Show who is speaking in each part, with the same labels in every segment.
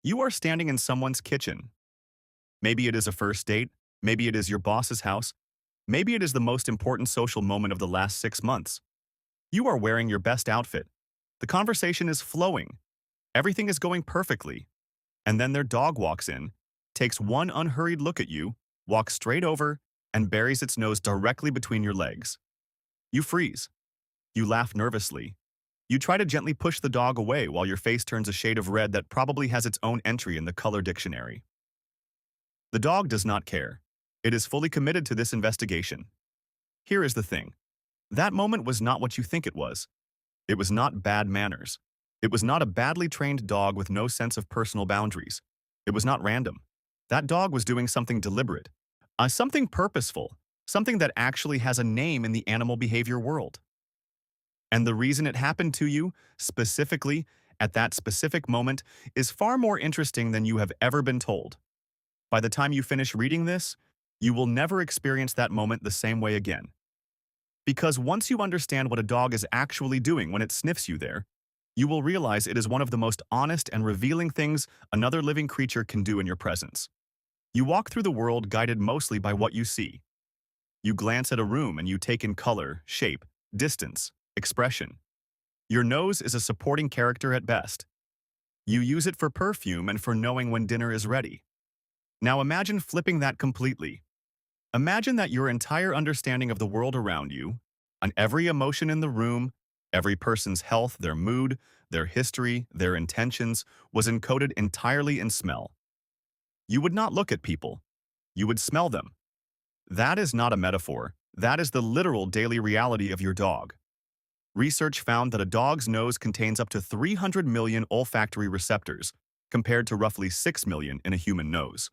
Speaker 1: You are standing in someone's kitchen. Maybe it is a first date, maybe it is your boss's house, maybe it is the most important social moment of the last 6 months. You are wearing your best outfit. The conversation is flowing. Everything is going perfectly. And then their dog walks in, takes one unhurried look at you, walks straight over, and buries its nose directly between your legs. You freeze. You laugh nervously. You try to gently push the dog away while your face turns a shade of red that probably has its own entry in the color dictionary. The dog does not care. It is fully committed to this investigation. Here is the thing. That moment was not what you think it was. It was not bad manners. It was not a badly trained dog with no sense of personal boundaries. It was not random. That dog was doing something deliberate, something purposeful, something that actually has a name in the animal behavior world. And the reason it happened to you, specifically, at that specific moment, is far more interesting than you have ever been told. By the time you finish reading this, you will never experience that moment the same way again. Because once you understand what a dog is actually doing when it sniffs you there, you will realize it is one of the most honest and revealing things another living creature can do in your presence. You walk through the world guided mostly by what you see. You glance at a room and you take in color, shape, distance, expression. Your nose is a supporting character at best. You use it for perfume and for knowing when dinner is ready. Now imagine flipping that completely. Imagine that your entire understanding of the world around you, on every emotion in the room, every person's health, their mood, their history, their intentions, was encoded entirely in smell. You would not look at people. You would smell them. That is not a metaphor. That is the literal daily reality of your dog. Research found that a dog's nose contains up to 300 million olfactory receptors, compared to roughly 6 million in a human nose.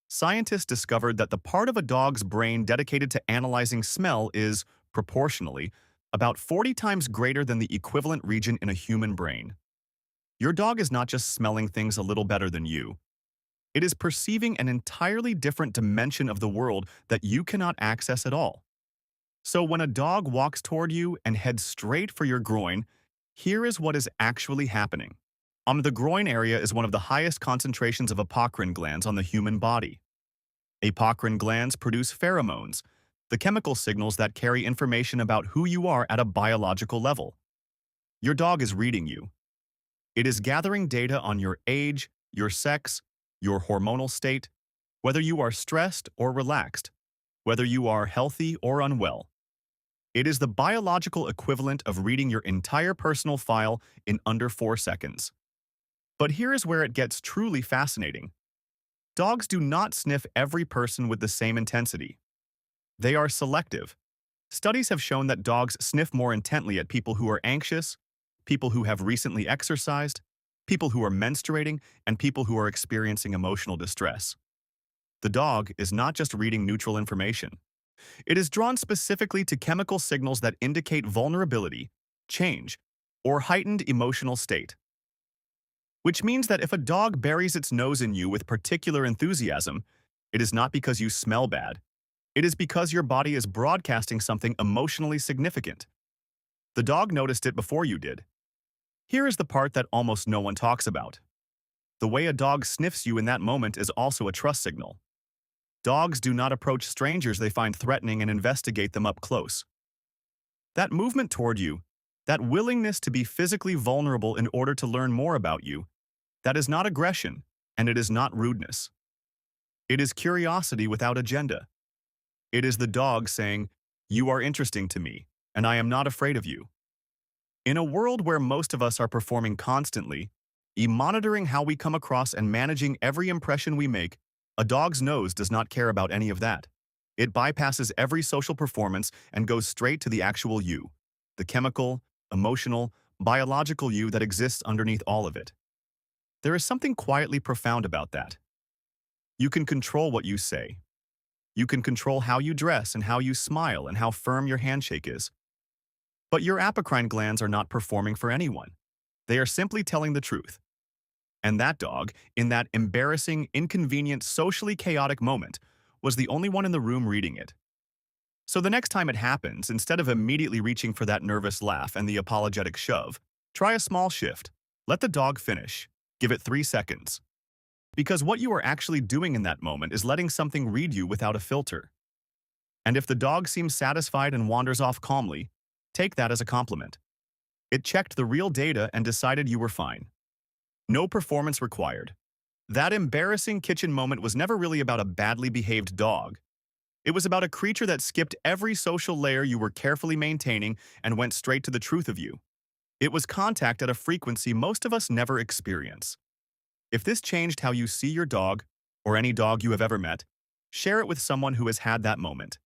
Speaker 1: Scientists discovered that the part of a dog's brain dedicated to analyzing smell is, proportionally, about 40 times greater than the equivalent region in a human brain. Your dog is not just smelling things a little better than you. It is perceiving an entirely different dimension of the world that you cannot access at all. So when a dog walks toward you and heads straight for your groin, here is what is actually happening. The groin area is one of the highest concentrations of apocrine glands on the human body. Apocrine glands produce pheromones, the chemical signals that carry information about who you are at a biological level. Your dog is reading you. It is gathering data on your age, your sex, your hormonal state, whether you are stressed or relaxed, whether you are healthy or unwell. It is the biological equivalent of reading your entire personal file in under 4 seconds. But here is where it gets truly fascinating. Dogs do not sniff every person with the same intensity. They are selective. Studies have shown that dogs sniff more intently at people who are anxious, people who have recently exercised, people who are menstruating, and people who are experiencing emotional distress. The dog is not just reading neutral information. It is drawn specifically to chemical signals that indicate vulnerability, change, or heightened emotional state. Which means that if a dog buries its nose in you with particular enthusiasm, it is not because you smell bad. It is because your body is broadcasting something emotionally significant. The dog noticed it before you did. Here is the part that almost no one talks about. The way a dog sniffs you in that moment is also a trust signal. Dogs do not approach strangers they find threatening and investigate them up close. That movement toward you, that willingness to be physically vulnerable in order to learn more about you, that is not aggression, and it is not rudeness. It is curiosity without agenda. It is the dog saying, "You are interesting to me, and I am not afraid of you." In a world where most of us are performing constantly, monitoring how we come across and managing every impression we make, a dog's nose does not care about any of that. It bypasses every social performance and goes straight to the actual you, the chemical, emotional, biological you that exists underneath all of it. There is something quietly profound about that. You can control what you say. You can control how you dress and how you smile and how firm your handshake is. But your apocrine glands are not performing for anyone. They are simply telling the truth. And that dog, in that embarrassing, inconvenient, socially chaotic moment, was the only one in the room reading it. So the next time it happens, instead of immediately reaching for that nervous laugh and the apologetic shove, try a small shift. Let the dog finish. Give it 3 seconds. Because what you are actually doing in that moment is letting something read you without a filter. And if the dog seems satisfied and wanders off calmly, take that as a compliment. It checked the real data and decided you were fine. No performance required. That embarrassing kitchen moment was never really about a badly behaved dog. It was about a creature that skipped every social layer you were carefully maintaining and went straight to the truth of you. It was contact at a frequency most of us never experience. If this changed how you see your dog, or any dog you have ever met, share it with someone who has had that moment.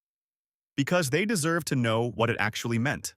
Speaker 1: Because they deserve to know what it actually meant.